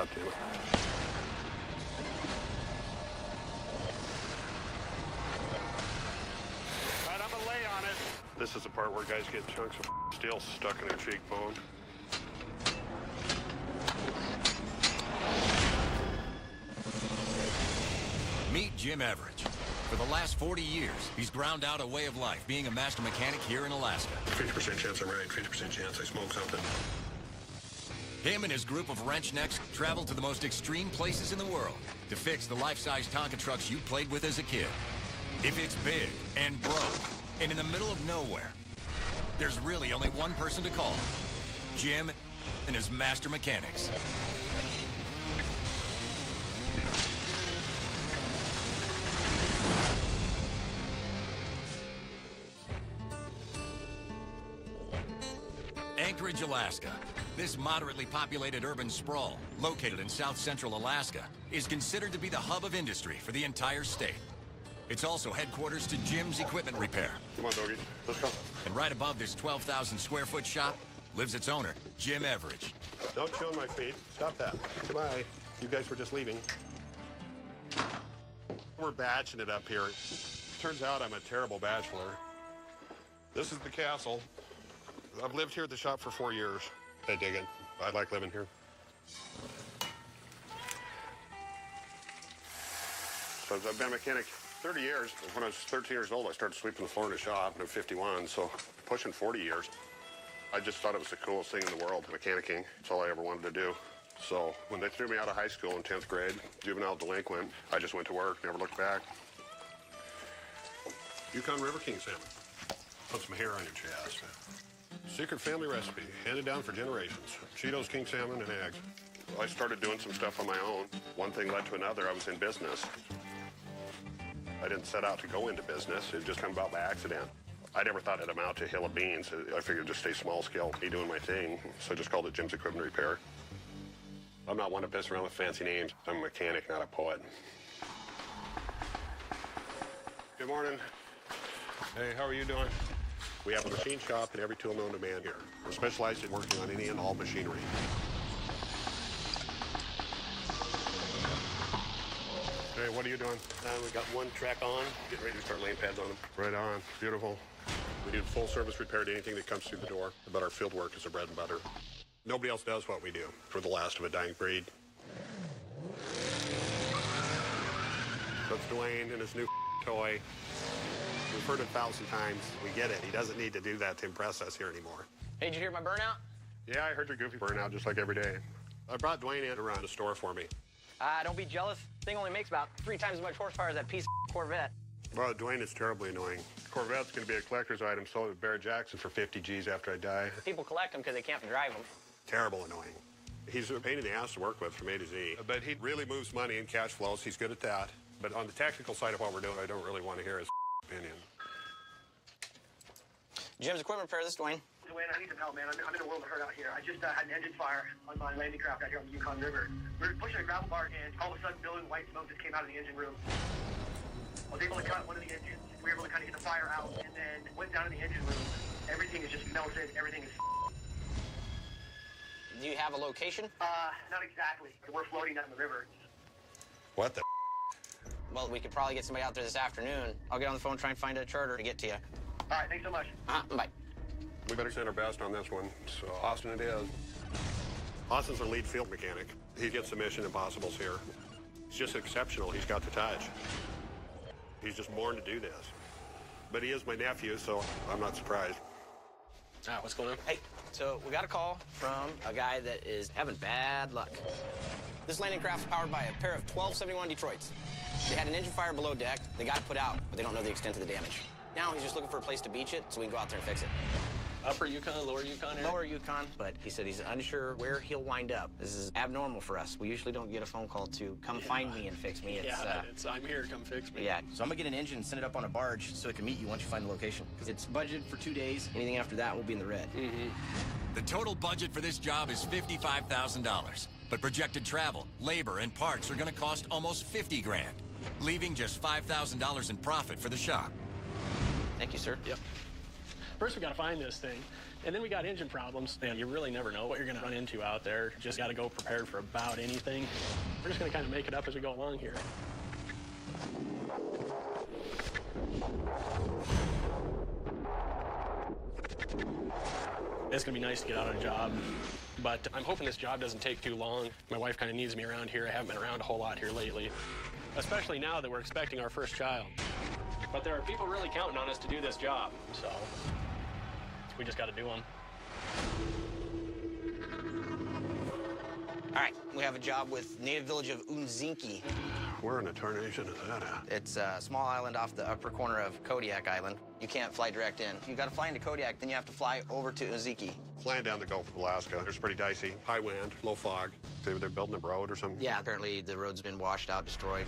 God damn it. Right, I'm gonna lay on it. This is the part where guys get chunks of steel stuck in their cheekbone. Meet Jim Everidge. For the last 40 years, he's ground out a way of life, being a master mechanic here in Alaska. 50% chance I'm right, 50% chance I smoke something. Him and his group of wrench necks travel to the most extreme places in the world to fix the life-size Tonka trucks you played with as a kid. If it's big and broke and in the middle of nowhere, there's really only one person to call. Jim and his master mechanics. Anchorage, Alaska. This moderately populated urban sprawl, located in south-central Alaska, is considered to be the hub of industry for the entire state. It's also headquarters to Jim's Equipment Repair. Come on, doggy. Let's go. And right above this 12,000-square-foot shop lives its owner, Jim Everidge. Don't chew on my feet. Stop that. Goodbye. You guys were just leaving. We're batching it up here. Turns out I'm a terrible bachelor. This is the castle. I've lived here at the shop for 4 years. I dig it. I like living here. So I've been a mechanic 30 years. When I was 13 years old, I started sweeping the floor in the shop, and I'm 51, so pushing 40 years. I just thought it was the coolest thing in the world, mechanicking. That's all I ever wanted to do. So when they threw me out of high school in 10th grade, juvenile delinquent, I just went to work, never looked back. Yukon River King salmon. Put some hair on your chest. Secret family recipe, handed down for generations. Cheetos, king salmon, and eggs. I started doing some stuff on my own. One thing led to another. I was in business. I didn't set out to go into business. It just came about by accident. I never thought it'd amount to a hill of beans. I figured just stay small scale, be doing my thing. So I just called it Jim's Equipment Repair. I'm not one to piss around with fancy names. I'm a mechanic, not a poet. Good morning. Hey, how are you doing? We have a machine shop and every tool known to man here. We're specialized in working on any and all machinery. Hey, what are you doing? We got one track on, getting ready to start laying pads on them. Right on, beautiful. We do full service repair to anything that comes through the door, but our field work is our bread and butter. Nobody else does what we do. We're the last of a dying breed. That's Dwayne and his new toy. We've heard it 1,000 times. We get it. He doesn't need to do that to impress us here anymore. Hey, did you hear my burnout? Yeah, I heard your goofy burnout just like every day. I brought Dwayne in to run the store for me. Don't be jealous. Thing only makes about 3 times as much horsepower as that piece of Corvette. Well, Dwayne is terribly annoying. Corvette's going to be a collector's item sold at Bear Jackson for 50 G's after I die. People collect them because they can't drive them. Terrible annoying. He's a pain in the ass to work with from A to Z. But he really moves money and cash flows. He's good at that. But on the technical side of what we're doing, I don't really want to hear his opinion. Jim's Equipment Repair, this is Dwayne. Dwayne, I need some help, man. I'm in a world of hurt out here. I just had an engine fire on my landing craft out here on the Yukon River. We were pushing a gravel bar, and all of a sudden, billowing white smoke just came out of the engine room. I was able to cut one of the engines. We were able to kind of get the fire out, and then went down in the engine room. Everything is just melted. Everything is... Do you have a location? Not exactly. We're floating down the river. What the? Well, we could probably get somebody out there this afternoon. I'll get on the phone and try and find a charter to get to you. All right, thanks so much. Bye. We better send our best on this one. So Austin it is. Austin's our lead field mechanic. He gets the mission impossibles here. He's just exceptional. He's got the touch. He's just born to do this. But he is my nephew, so I'm not surprised. All right, what's going on? Hey, so we got a call from a guy that is having bad luck. This landing craft's powered by a pair of 1271 Detroits. They had an engine fire below deck. They got it put out, but they don't know the extent of the damage. Now he's just looking for a place to beach it so we can go out there and fix it. Upper Yukon, lower Yukon area? Lower Yukon, but he said he's unsure where he'll wind up. This is abnormal for us. We usually don't get a phone call to come find me and fix me. It's I'm here, come fix me. Yeah. So I'm gonna get an engine and send it up on a barge so it can meet you once you find the location. Because it's budgeted for 2 days. Anything after that will be in the red. The total budget for this job is $55,000. But projected travel, labor, and parts are going to cost almost $50 grand, leaving just $5,000 in profit for the shop. Thank you, sir. Yep. First, we got to find this thing. And then we got engine problems, and you really never know what you're going to run into out there. Just got to go prepared for about anything. We're just going to kind of make it up as we go along here. It's going to be nice to get out of a job, but I'm hoping this job doesn't take too long. My wife kind of needs me around here. I haven't been around a whole lot here lately, especially now that we're expecting our first child. But there are people really counting on us to do this job, so we just got to do them. All right, we have a job with native village of Unzinki. Where in the tarnation is that at? It's a small island off the upper corner of Kodiak Island. You can't fly direct in. You got to fly into Kodiak, then you have to fly over to Unzinki. Flying down the Gulf of Alaska, it's pretty dicey. High wind, low fog. They're building a road or something? Yeah, apparently the road's been washed out, destroyed.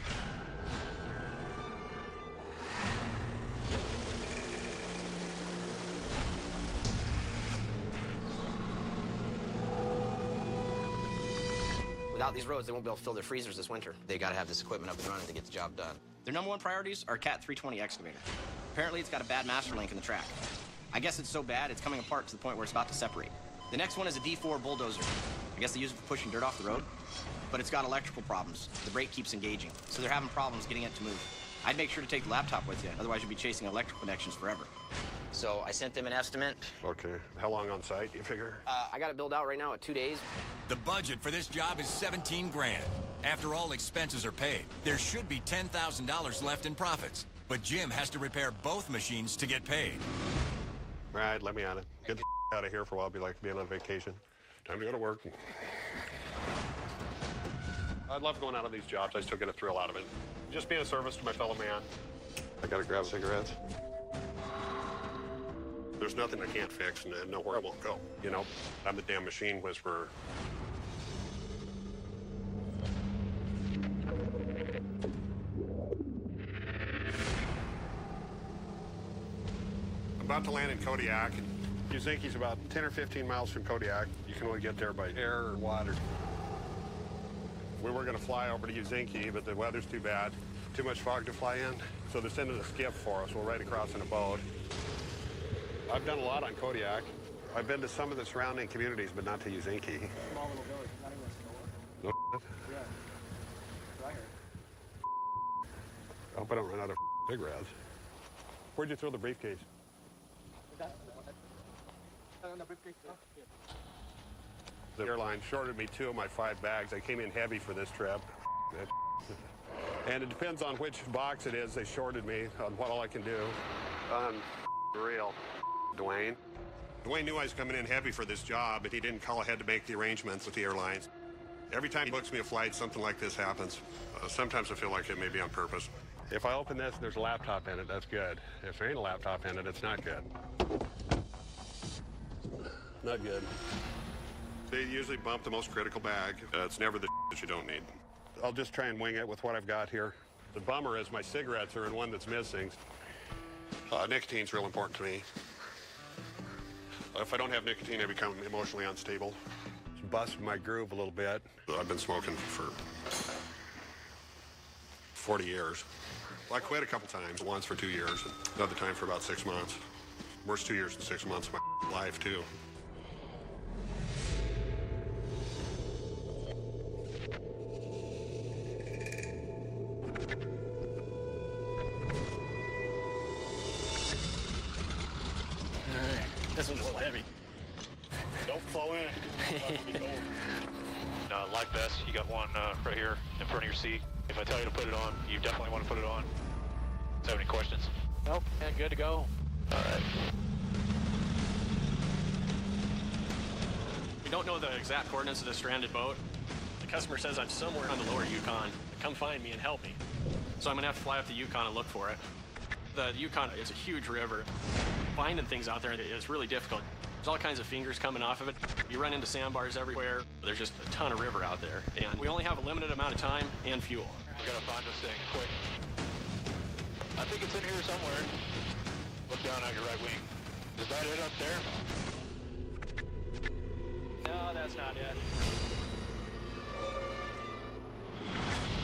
Without these roads, they won't be able to fill their freezers this winter. They got to have this equipment up and running to get the job done. Their number one priorities are Cat 320 excavator. Apparently, it's got a bad master link in the track. I guess it's so bad, it's coming apart to the point where it's about to separate. The next one is a D4 bulldozer. I guess they use it for pushing dirt off the road, but it's got electrical problems. The brake keeps engaging, so they're having problems getting it to move. I'd make sure to take the laptop with you, otherwise you'll be chasing electrical connections forever. So I sent them an estimate. Okay. How long on site, you figure? I got it built out right now at 2 days. The budget for this job is 17 grand. After all expenses are paid, there should be $10,000 left in profits. But Jim has to repair both machines to get paid. All right, let me at it. Get the out of here for a while. It'll be like being on vacation. Time to go to work. I love going out on these jobs. I still get a thrill out of it. Just being a service to my fellow man. I gotta grab cigarettes. There's nothing I can't fix and nowhere I won't go. You know, I'm the damn machine whisperer. I'm about to land in Kodiak. Yuzinki's about 10 or 15 miles from Kodiak. You can only get there by air or water. We were going to fly over to Yuzinki, but the weather's too bad. Too much fog to fly in. So they're sending a skiff for us. We'll ride across in a boat. I've done a lot on Kodiak. I've been to some of the surrounding communities, but not to Yuzinki. Small little village, not even a store. No. Yeah. Right here. I hope I don't run out of cigarettes. Where'd you throw the briefcase? On the briefcase. Oh, yeah. The airline shorted me 2 of my 5 bags. I came in heavy for this trip. And it depends on which box it is. They shorted me on what all I can do. Unreal. Dwayne knew I was coming in heavy for this job, but he didn't call ahead to make the arrangements with the airlines. Every time he books me a flight, something like this happens. Sometimes I feel like it may be on purpose. If I open this and there's a laptop in it, that's good. If there ain't a laptop in it, it's not good. Not good. They usually bump the most critical bag. It's never the that you don't need. I'll just try and wing it with what I've got here. The bummer is my cigarettes are in one that's missing. Nicotine's real important to me. If I don't have nicotine, I become emotionally unstable. It's busted my groove a little bit. I've been smoking for 40 years. Well, I quit a couple times, once for 2 years, another time for about 6 months. Worst 2 years and 6 months of my life, too. This one's a little heavy. Don't fall in. Life vest, you got one right here in front of your seat. If I tell you to put it on, you definitely want to put it on. Do you have any questions? Nope, yeah, good to go. All right. We don't know the exact coordinates of the stranded boat. The customer says I'm somewhere on the lower Yukon. Come find me and help me. So I'm gonna have to fly up the Yukon and look for it. The Yukon is a huge river. Finding things out there is really difficult. There's all kinds of fingers coming off of it. You run into sandbars everywhere. There's just a ton of river out there. And we only have a limited amount of time and fuel. We gotta find this thing quick. I think it's in here somewhere. Look down on your right wing. Is that it up there? No, that's not it.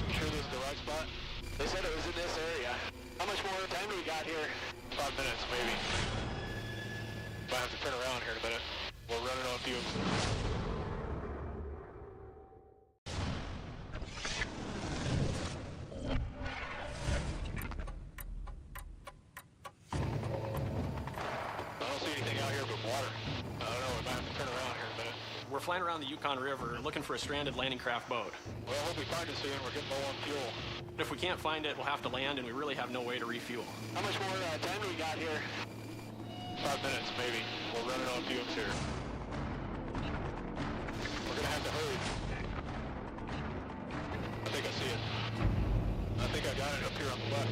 You sure this is the right spot? They said it was in this area. How much more time do we got here? 5 minutes, maybe. Might have to turn around here in a minute. We're running on fumes. I don't see anything out here but water. I don't know, we might have to turn around here in a minute. We're flying around the Yukon River looking for a stranded landing craft boat. Well, I hope we find it soon. We're getting low on fuel. If we can't find it, we'll have to land, and we really have no way to refuel. How much more time do we got here? 5 minutes, maybe. We're running on fumes here. We're gonna have to hurry. I think I see it. I think I got it up here on the left.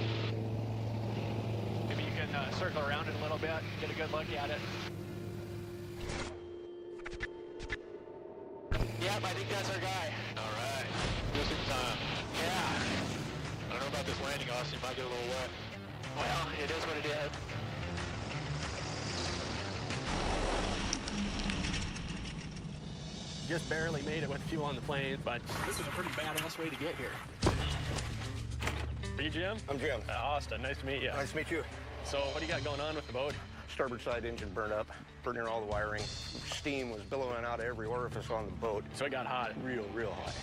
Maybe you can circle around it a little bit, get a good look at it. Yep, I think that's our guy. All right. Just in time. Yeah. I don't know about this landing, Austin. Might get a little wet. Well, it is what it is. Just barely made it with fuel on the plane, but this is a pretty badass way to get here. Are you Jim? I'm Jim. Austin, nice to meet you. Nice to meet you. So what do you got going on with the boat? Starboard side engine burned up, burning all the wiring. Steam was billowing out of every orifice on the boat. So it got hot. Real hot.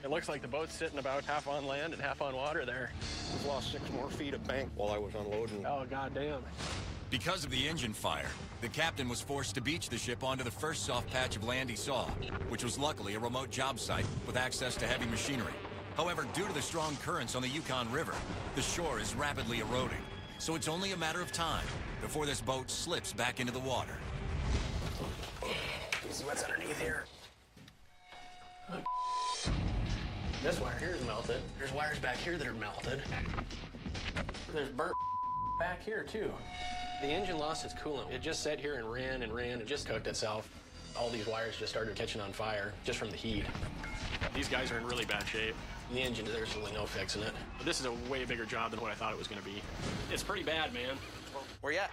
It looks like the boat's sitting about half on land and half on water there. We've lost 6 more feet of bank while I was unloading. Oh, goddamn. Because of the engine fire, the captain was forced to beach the ship onto the first soft patch of land he saw, which was luckily a remote job site with access to heavy machinery. However, due to the strong currents on the Yukon River, the shore is rapidly eroding, so it's only a matter of time before this boat slips back into the water. Let's see what's underneath here. This wire here is melted. There's wires back here that are melted. There's burnt back here, too. The engine lost its coolant. It just sat here and ran and ran. It just cooked itself. All these wires just started catching on fire just from the heat. These guys are in really bad shape. The engine, there's really no fixing it. But this is a way bigger job than what I thought it was going to be. It's pretty bad, man. Where you at?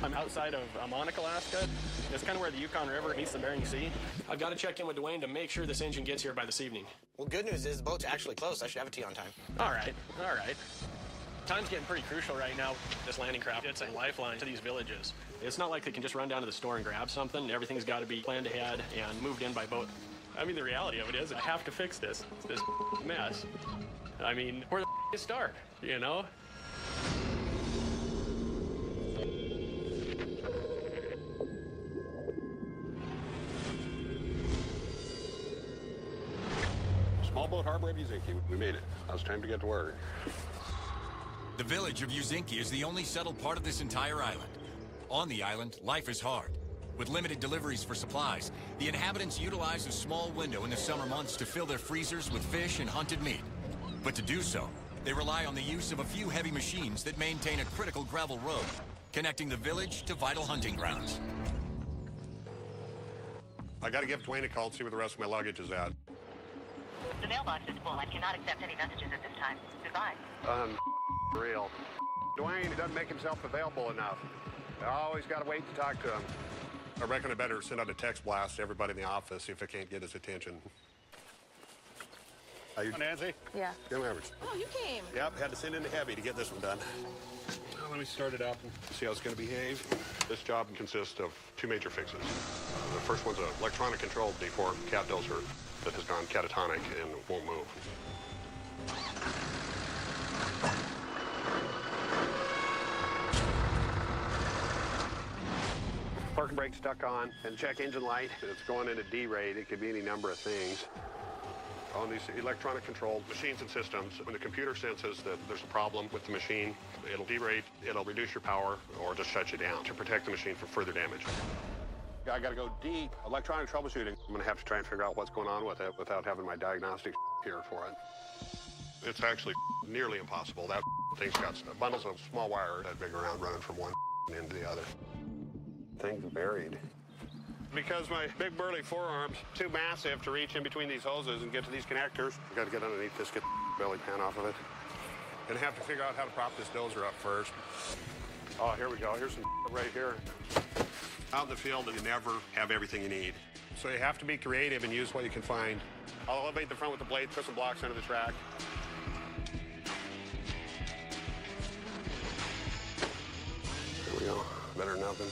I'm outside of Monaco, Alaska. It's kind of where the Yukon River meets the Bering Sea. I've got to check in with Dwayne to make sure this engine gets here by this evening. Well, good news is the boat's actually close. I should have it to you on time. All right. Time's getting pretty crucial right now. This landing craft, it's a lifeline to these villages. It's not like they can just run down to the store and grab something. Everything's got to be planned ahead and moved in by boat. I mean, the reality of it is I have to fix this mess. I mean, where the you start, you know? Small boat harbor of Yuzinki. We made it. Now it's time to get to work. The village of Yuzinki is the only settled part of this entire island. On the island, life is hard. With limited deliveries for supplies, the inhabitants utilize a small window in the summer months to fill their freezers with fish and hunted meat. But to do so, they rely on the use of a few heavy machines that maintain a critical gravel road, connecting the village to vital hunting grounds. I gotta give Dwayne a call and see where the rest of my luggage is at. The mailbox is full. I cannot accept any messages at this time. Goodbye. Real. Dwayne, he doesn't make himself available enough. I always gotta wait to talk to him. I reckon I better send out a text blast to everybody in the office, see if I can't get his attention. Nancy? Yeah. Come average. Oh, you came. Yep, had to send in the heavy to get this one done. Well, let me start it up and see how it's going to behave. This job consists of 2 major fixes. The first one's an electronic controlled D4 cat dozer that has gone catatonic and won't move. Parking brake stuck on, and check engine light. It's going into D rate. It could be any number of things. On these electronic controlled machines and systems, when the computer senses that there's a problem with the machine, it'll derate, it'll reduce your power, or just shut you down to protect the machine from further damage. I gotta go deep. Electronic troubleshooting. I'm gonna have to try and figure out what's going on with it without having my diagnostic here for it. It's actually nearly impossible. That thing's got bundles of small wire that big around running from one end to the other. Thing's buried. Because my big burly forearm's too massive to reach in between these hoses and get to these connectors, I've got to get underneath this, get the belly pan off of it. And have to figure out how to prop this dozer up first. Oh, here we go. Here's some right here. Out in the field, you never have everything you need. So you have to be creative and use what you can find. I'll elevate the front with the blade, put some blocks under the track. There we go. Better than nothing.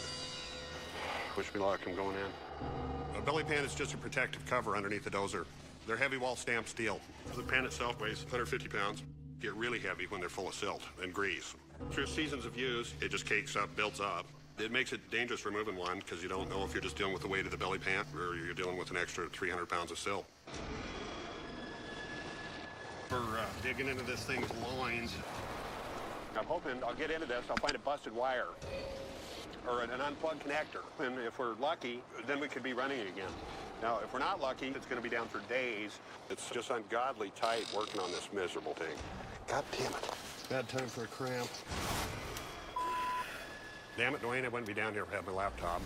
Wish me luck. I'm going in. A belly pan is just a protective cover underneath the dozer. They're heavy wall stamped steel. The pan itself weighs 150 pounds. Get really heavy when they're full of silt and grease. Through seasons of use, it just cakes up, builds up. It makes it dangerous removing one because you don't know if you're just dealing with the weight of the belly pan or you're dealing with an extra 300 pounds of silt. We're digging into this thing's loins. I'm hoping I'll get into this, I'll find a busted wire or an unplugged connector. And if we're lucky, then we could be running again. Now, if we're not lucky, it's going to be down for days. It's just ungodly tight working on this miserable thing. God damn it. Bad time for a cramp. Damn it, Dwayne, I wouldn't be down here if I had my laptop.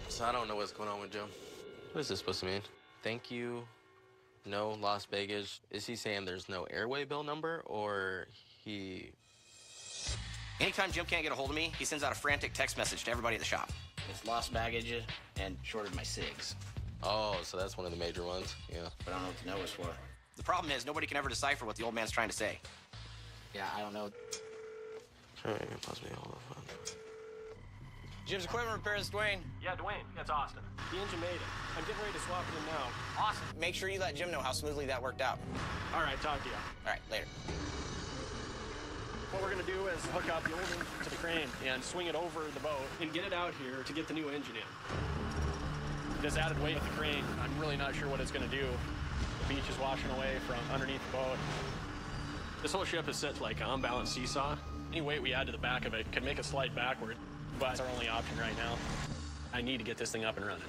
So I don't know what's going on with Jim. What is this supposed to mean? Thank you, no lost baggage. Is he saying there's no airway bill number, or he... Anytime Jim can't get a hold of me, he sends out a frantic text message to everybody at the shop. It's lost baggage and shorted my SIGs. Oh, so that's one of the major ones, yeah. But I don't know what the no is for. The problem is nobody can ever decipher what the old man's trying to say. Yeah, I don't know. All right, pause me, hold on. Jim's equipment repairs, Dwayne. Yeah, Dwayne. That's Austin. The engine made it. I'm getting ready to swap it in now. Awesome. Make sure you let Jim know how smoothly that worked out. All right, talk to you. All right, later. What we're going to do is hook up the old engine to the crane and swing it over the boat and get it out here to get the new engine in. This added weight with the crane, I'm really not sure what it's going to do. The beach is washing away from underneath the boat. This whole ship is set like an unbalanced seesaw. Any weight we add to the back of it could make it slide backward, but it's our only option right now. I need to get this thing up and running.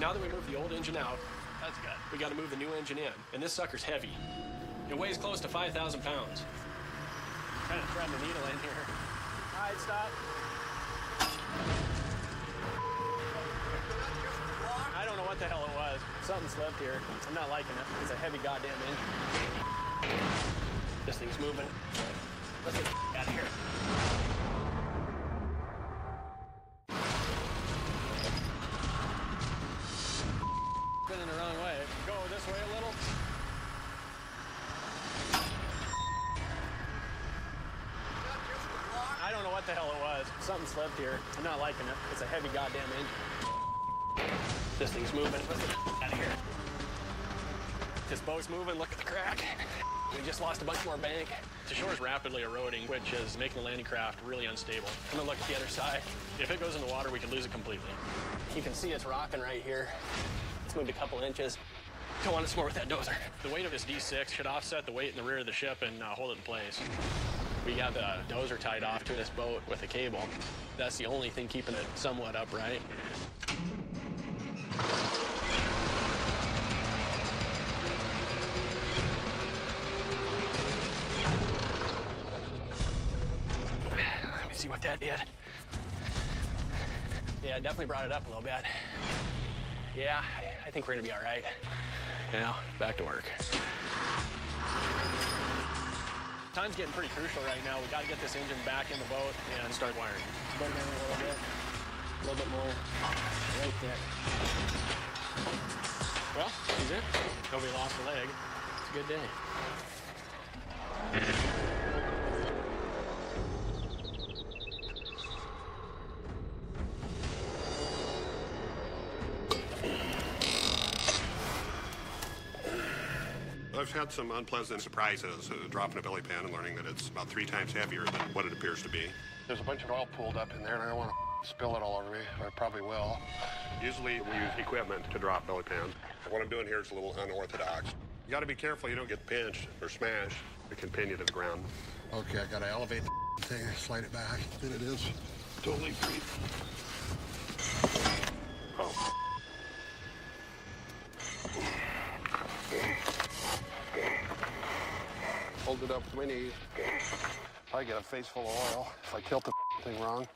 Now that we moved the old engine out, that's good. We got to move the new engine in, and this sucker's heavy. It weighs close to 5,000 pounds. Trying to thread the needle in here. All right, stop. I don't know what the hell it was. Something slipped here. I'm not liking it. It's a heavy goddamn engine. This thing's moving. Let's get out of here. Spinning the wrong way. Go this way a little. I don't know what the hell it was. Something slipped here. I'm not liking it. It's a heavy goddamn engine. This thing's moving. Let's get out of here. This boat's moving. Look at the crack. We just lost a bunch more bank. The shore's rapidly eroding, which is making the landing craft really unstable. I'm gonna look at the other side. If it goes in the water, we could lose it completely. You can see it's rocking right here. It's moved a couple inches. Don't want to smore with that dozer. The weight of this D6 should offset the weight in the rear of the ship and hold it in place. We got the dozer tied off to this boat with a cable. That's the only thing keeping it somewhat upright. Let me see what that did. Yeah, it definitely brought it up a little bit. Yeah, I think we're gonna be all right. Now, back to work. Time's getting pretty crucial right now. We gotta get this engine back in the boat and start wiring. Bend down a little bit more. Right there. Well, he's in. Nobody lost a leg. It's a good day. I've had some unpleasant surprises dropping a belly pan and learning that it's about 3 times heavier than what it appears to be. There's a bunch of oil pooled up in there, and I don't want to spill it all over me. I probably will. Usually we use equipment to drop belly pans. What I'm doing here is a little unorthodox. You got to be careful you don't get pinched or smashed. It can pin you to the ground. Okay, I got to elevate the thing, slide it back, and it is totally free. Oh. Hold it up to my knees. I get a face full of oil if I tilt the thing wrong.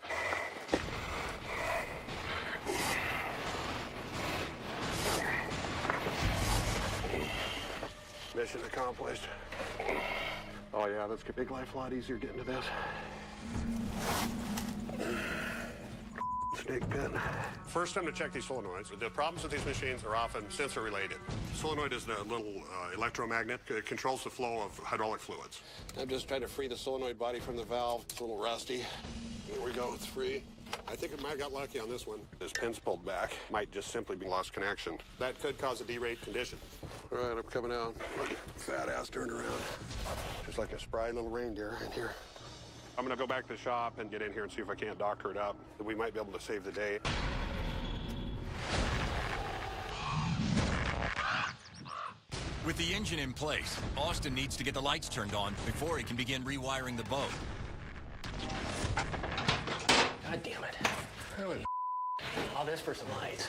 Mission accomplished. Oh yeah, that's gonna make life a lot easier getting to this. snake pin. First time to check these solenoids. The problems with these machines are often sensor related. Solenoid is a little electromagnet. It controls the flow of hydraulic fluids. I'm just trying to free the solenoid body from the valve. It's a little rusty. Here we go, it's free. I think I might have got lucky on this one. This pin's pulled back. Might just simply be lost connection. That could cause a derate condition. All right, I'm coming out. Fat ass turned around. Just like a spry little reindeer in here. I'm gonna go back to the shop and get in here and see if I can't doctor it up. We might be able to save the day. With the engine in place, Austin needs to get the lights turned on before he can begin rewiring the boat. God damn it. All this for some lights.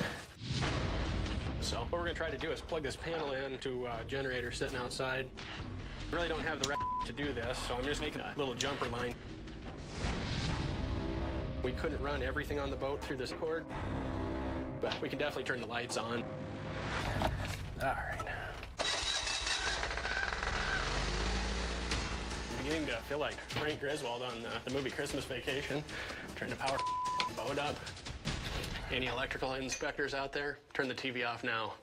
So what we're gonna try to do is plug this panel into a generator sitting outside. I really don't have the to do this, so I'm just making a little jumper line. We couldn't run everything on the boat through this cord, but we can definitely turn the lights on. All right. I'm beginning to feel like Frank Griswold on the movie Christmas Vacation, trying to power the boat up. Any electrical inspectors out there, turn the TV off now.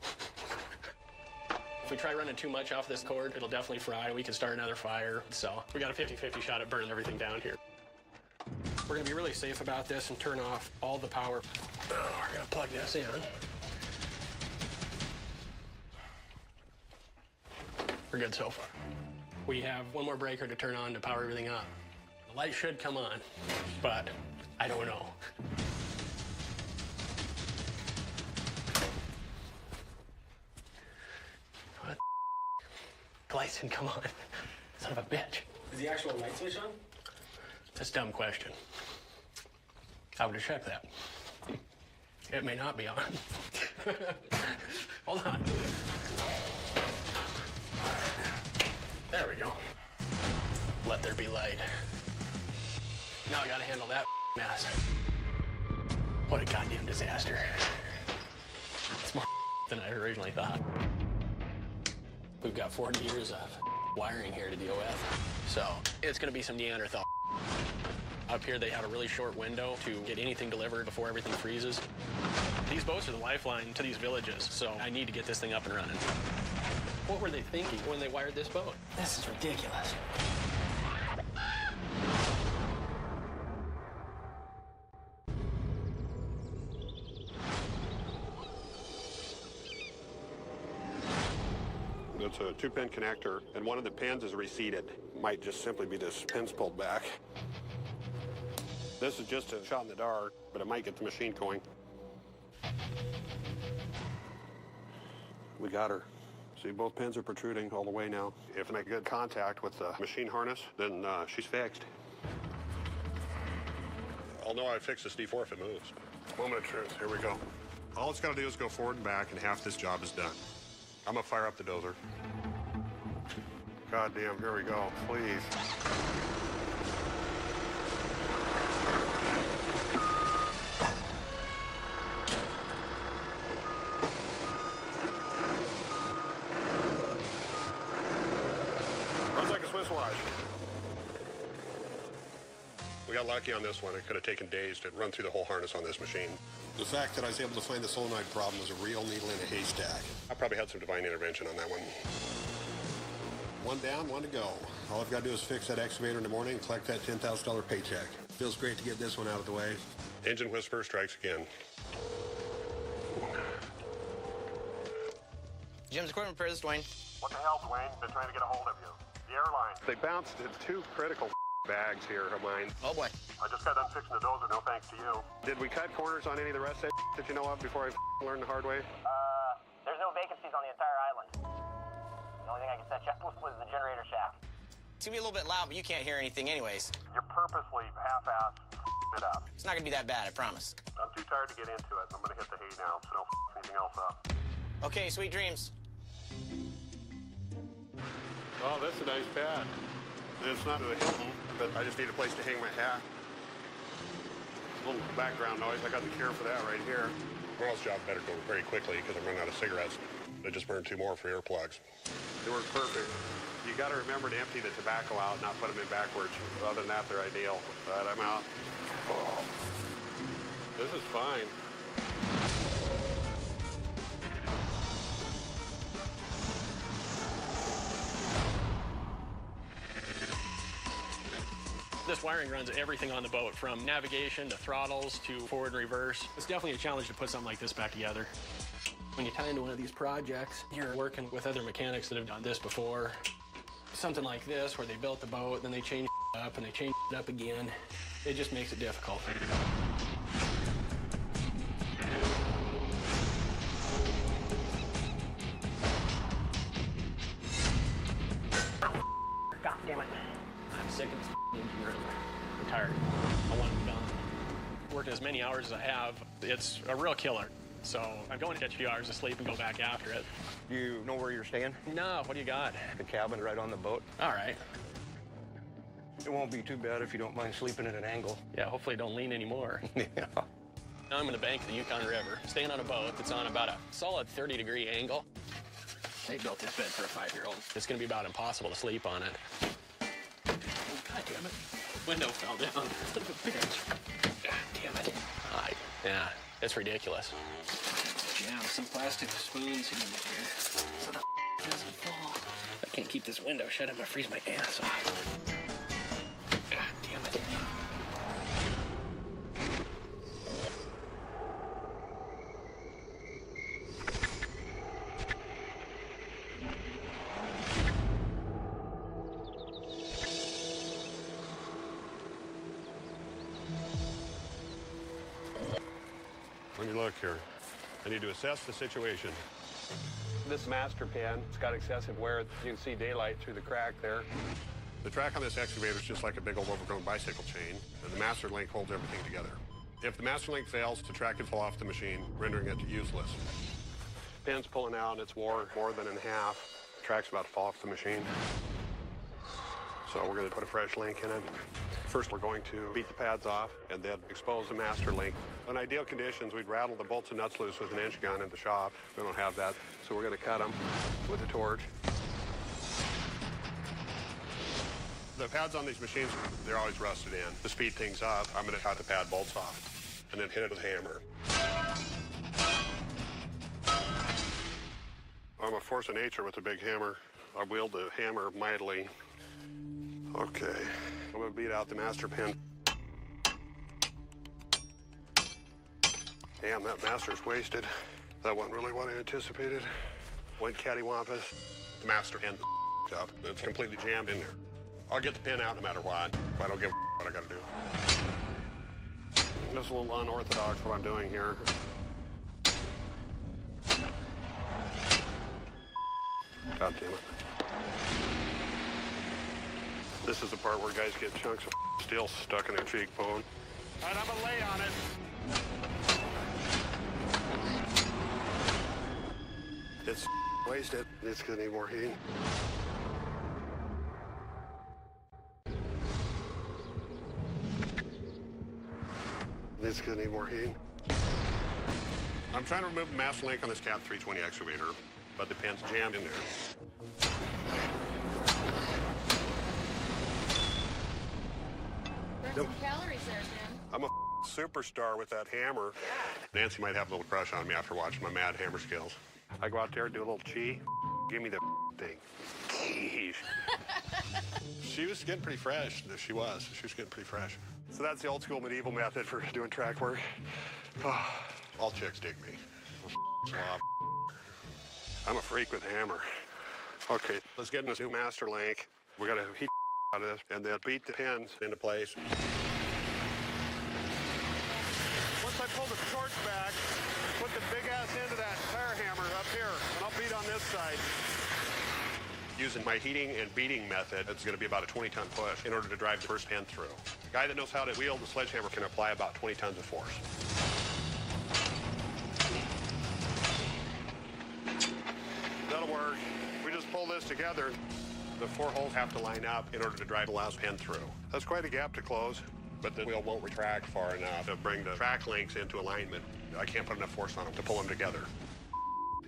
If we try running too much off this cord, it'll definitely fry. We can start another fire. So we got a 50-50 shot at burning everything down here. We're gonna be really safe about this and turn off all the power. Oh, we're gonna plug this in. We're good so far. We have one more breaker to turn on to power everything up. The light should come on, but I don't know. What the lights didn't come on. Son of a bitch. Is the actual light switch on? That's a dumb question. I would have checked that. It may not be on. Hold on. There we go. Let there be light. Now I gotta handle that mess. What a goddamn disaster. It's more than I originally thought. We've got 40 years of wiring here to deal with. So it's gonna be some Neanderthal. Up here, they have a really short window to get anything delivered before everything freezes. These boats are the lifeline to these villages, so I need to get this thing up and running. What were they thinking when they wired this boat? This is ridiculous. It's a 2-pin connector, and one of the pins is receded. Might just simply be this pin's pulled back. This is just a shot in the dark, but it might get the machine going. We got her. See, both pins are protruding all the way now. If I make good contact with the machine harness, then she's fixed. I'll know I fixed this D4 if it moves. Moment of truth, here we go. All it's got to do is go forward and back, and half this job is done. I'm gonna fire up the dozer. God damn, here we go, please. Runs like a Swiss watch. We got lucky on this one. It could have taken days to run through the whole harness on this machine. The fact that I was able to find the solenoid problem was a real needle in a haystack. I probably had some divine intervention on that one. One down, one to go. All I've got to do is fix that excavator in the morning and collect that $10,000 paycheck. Feels great to get this one out of the way. Engine whisper strikes again. Jim's Equipment Repair, this is Dwayne. What the hell, Dwayne? Been trying to get a hold of you. The airline. They bounced two critical bags here of mine. Oh, boy. I just got done fixing the dozer, no thanks to you. Did we cut corners on any of the rest of that you know of before I learned the hard way? There's no vacancies on the entire island. The only thing I can set you up with was the generator shaft. It's gonna be a little bit loud, but you can't hear anything anyways. You're purposely half-assed it up. It's not gonna be that bad, I promise. I'm too tired to get into it. I'm gonna hit the hay now, so don't anything else up. Okay, sweet dreams. Oh, that's a nice pad. It's not the Hilton, but I just need a place to hang my hat. A little background noise. I got the cure for that right here. Girl's job better go very quickly because I'm running out of cigarettes. I just burned 2 more for earplugs. They work perfect. You got to remember to empty the tobacco out, not put them in backwards. Other than that, they're ideal. All right, I'm out. Oh. This This is fine. This wiring runs everything on the boat, from navigation to throttles to forward and reverse. It's definitely a challenge to put something like this back together. When you tie into one of these projects, you're working with other mechanics that have done this before. Something like this, where they built the boat, then they changed it up, and they changed it up again. It just makes it difficult. God damn it. I'm sick of this engine room. I'm tired. I want to be done. Working as many hours as I have, it's a real killer. So I'm going to get a few hours of sleep and go back after it. Do you know where you're staying? No, what do you got? The cabin right on the boat. All right. It won't be too bad if you don't mind sleeping at an angle. Yeah, hopefully don't lean anymore. Yeah. Now I'm in the bank of the Yukon River, staying on a boat that's on about a solid 30-degree angle. They built this bed for a 5-year-old. It's gonna be about impossible to sleep on it. God damn it. Window fell down. Son of a bitch. God damn it. Yeah, it's ridiculous. Jam some plastic spoons in here so the doesn't fall. I can't keep this window shut. I'm gonna freeze my ass off. God damn it. When you look here, I need to assess the situation. This master pan, it's got excessive wear. You can see daylight through the crack there. The track on this excavator is just like a big old overgrown bicycle chain, and the master link holds everything together. If the master link fails, the track can fall off the machine, rendering it useless. Pin's pulling out, and it's wore more than in half. The track's about to fall off the machine. So we're going to put a fresh link in it. First, we're going to beat the pads off and then expose the master link. In ideal conditions, we'd rattle the bolts and nuts loose with an inch gun in the shop. We don't have that, so we're going to cut them with a torch. The pads on these machines, they're always rusted in. To speed things up, I'm going to cut the pad bolts off and then hit it with a hammer. I'm a force of nature with a big hammer. I wield the hammer mightily. Okay, I'm going to beat out the master pin. Damn, that master's wasted. That wasn't really what I anticipated. Went cattywampus. The master pin up. It's completely jammed in there. I'll get the pin out no matter what. If I don't give a what I got to do. This is a little unorthodox what I'm doing here. God damn it. This is the part where guys get chunks of steel stuck in their cheekbone. All right, I'm gonna lay on it. It's wasted. It's gonna need more heat. It's gonna need more heat. I'm trying to remove the master link on this Cat 320 excavator, but the pin's jammed in there. Some calories there, Jim. I'm a superstar with that hammer. Nancy might have a little crush on me after watching my mad hammer skills. I go out there, do a little chi, give me the thing. Jeez. She was getting pretty fresh. She was getting pretty fresh. So that's the old school medieval method for doing track work. All chicks dig me. Slob. I'm a freak with a hammer. Okay, let's get in this new master link. We gotta heat out of this and then beat the pins into place. Once I pull the torch back, put the big ass end of that tire hammer up here, and I'll beat on this side. Using my heating and beating method, it's gonna be about a 20-ton push in order to drive the first pin through. A guy that knows how to wield the sledgehammer can apply about 20 tons of force. That'll work. We just pull this together. The 4 holes have to line up in order to drive the last pin through. That's quite a gap to close, but the wheel won't retract far enough to bring the track links into alignment. I can't put enough force on them to pull them together.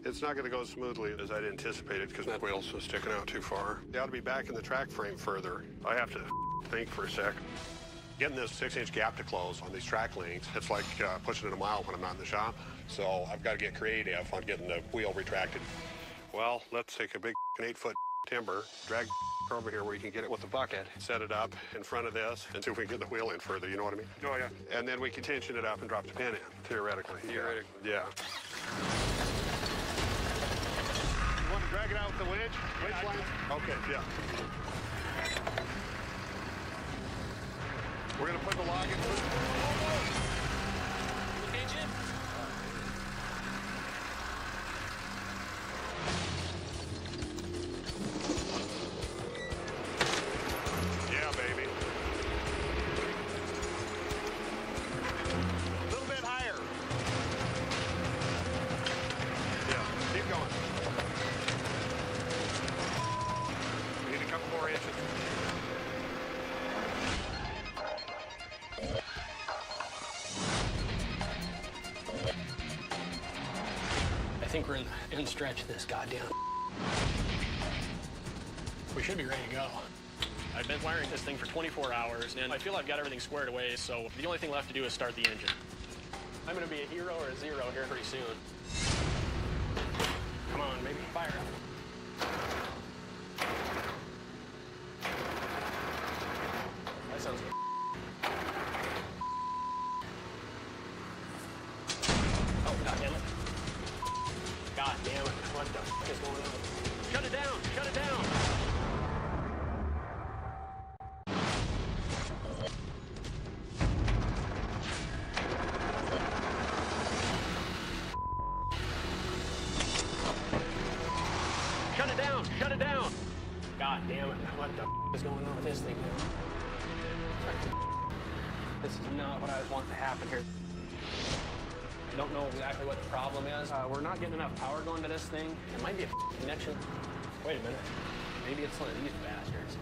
It's not going to go as smoothly as I'd anticipated because that wheel's sticking out too far. They ought to be back in the track frame further. I have to think for a sec. Getting this 6-inch gap to close on these track links, it's like pushing it a mile when I'm not in the shop. So I've got to get creative on getting the wheel retracted. Well, let's take a big 8-foot timber, drag over here where you can get it with the bucket, set it up in front of this, and see if we can get the wheel in further, you know what I mean? Oh, yeah. And then we can tension it up and drop the pin in, theoretically. Theoretically. Yeah. You want to drag it out with the winch? Winch line? Okay, yeah. We're going to put the log in. Okay, Jim? Yeah, baby. A little bit higher. Yeah, keep going. We need a couple more inches. I think we're in stretch of this goddamn. We should be ready to go. I've been wiring this thing for 24 hours, and I feel I've got everything squared away, so the only thing left to do is start the engine. I'm gonna be a hero or a zero here pretty soon. Come on, baby, fire up. That sounds good. Oh, God damn it. God damn it. What the f is going on? Shut it down! Shut it down! Shut it down! Shut it down! God damn it. What the f is going on with this thing now? This is not what I want to happen here. I don't know exactly what the problem is. We're not getting enough power going to this thing. It might be a connection. Wait a minute. Maybe it's one of these bastards.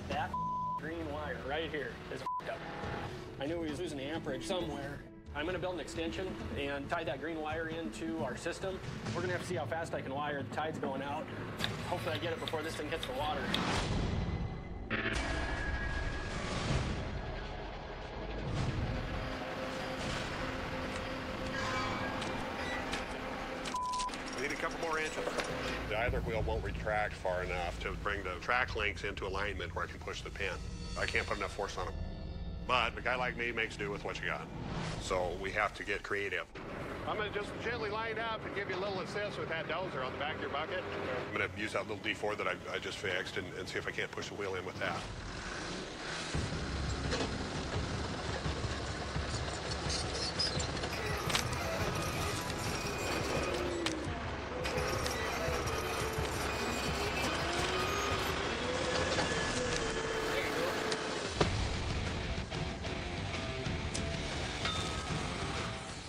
That green wire right here is up. I knew we was losing the amperage somewhere. I'm going to build an extension and tie that green wire into our system. We're going to have to see how fast I can wire. The tide's going out. Hopefully I get it before this thing hits the water. We need a couple more inches. The either wheel won't retract far enough to bring the track links into alignment where I can push the pin. I can't put enough force on them. But a guy like me makes do with what you got. So we have to get creative. I'm going to just gently line up and give you a little assist with that dozer on the back of your bucket. I'm going to use that little D4 that I just fixed and see if I can't push the wheel in with that.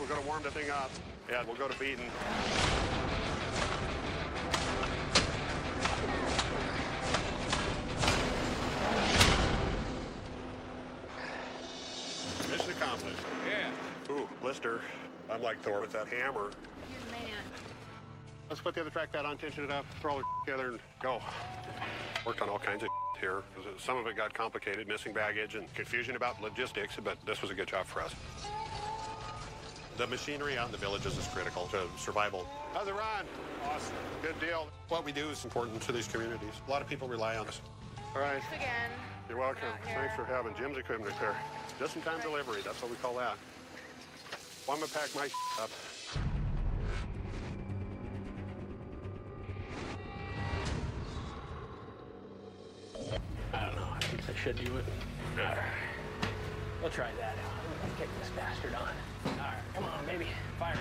We're going to warm the thing up. Yeah, we'll go to beating. Mission accomplished. Yeah. Ooh, blister. I'm like Thor with that hammer. You're the man. Let's put the other track pad on, tension it up, throw all the together, and go. Worked on all kinds of here. Some of it got complicated, missing baggage and confusion about logistics, but this was a good job for us. The machinery out in the villages is critical to survival. How's it run? Awesome. Good deal. What we do is important to these communities. A lot of people rely on us. All right. Thanks again. You're welcome. Thanks for having Jim's Equipment Repair. Just-in-time delivery. That's what we call that. Well, I'm going to pack my up. I don't know. I think I should do it. All right. We'll try that out. Let's kick this bastard on. All right. Come on, baby. Fire up.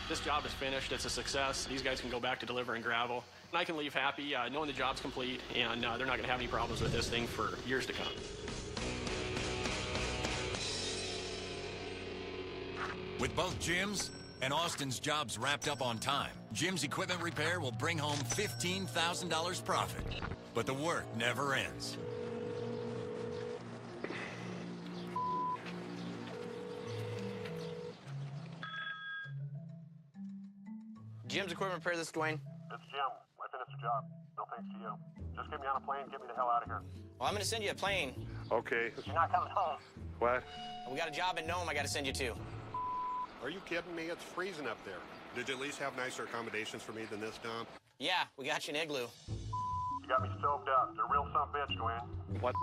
This job is finished. It's a success. These guys can go back to delivering gravel. And I can leave happy knowing the job's complete, and they're not going to have any problems with this thing for years to come. With both Jim's and Austin's jobs wrapped up on time, Jim's equipment repair will bring home $15,000 profit. But the work never ends. Jim's equipment repair, this is Dwayne. It's Jim. I finished the job. No thanks to you. Just get me on a plane and get me the hell out of here. Well, I'm gonna send you a plane. Okay. You're not coming home. What? We got a job in Nome I gotta send you to. Are you kidding me? It's freezing up there. Did you at least have nicer accommodations for me than this, Dom? Yeah, we got you an igloo. You got me stoked up. You're a real son of a bitch, Dwayne. What?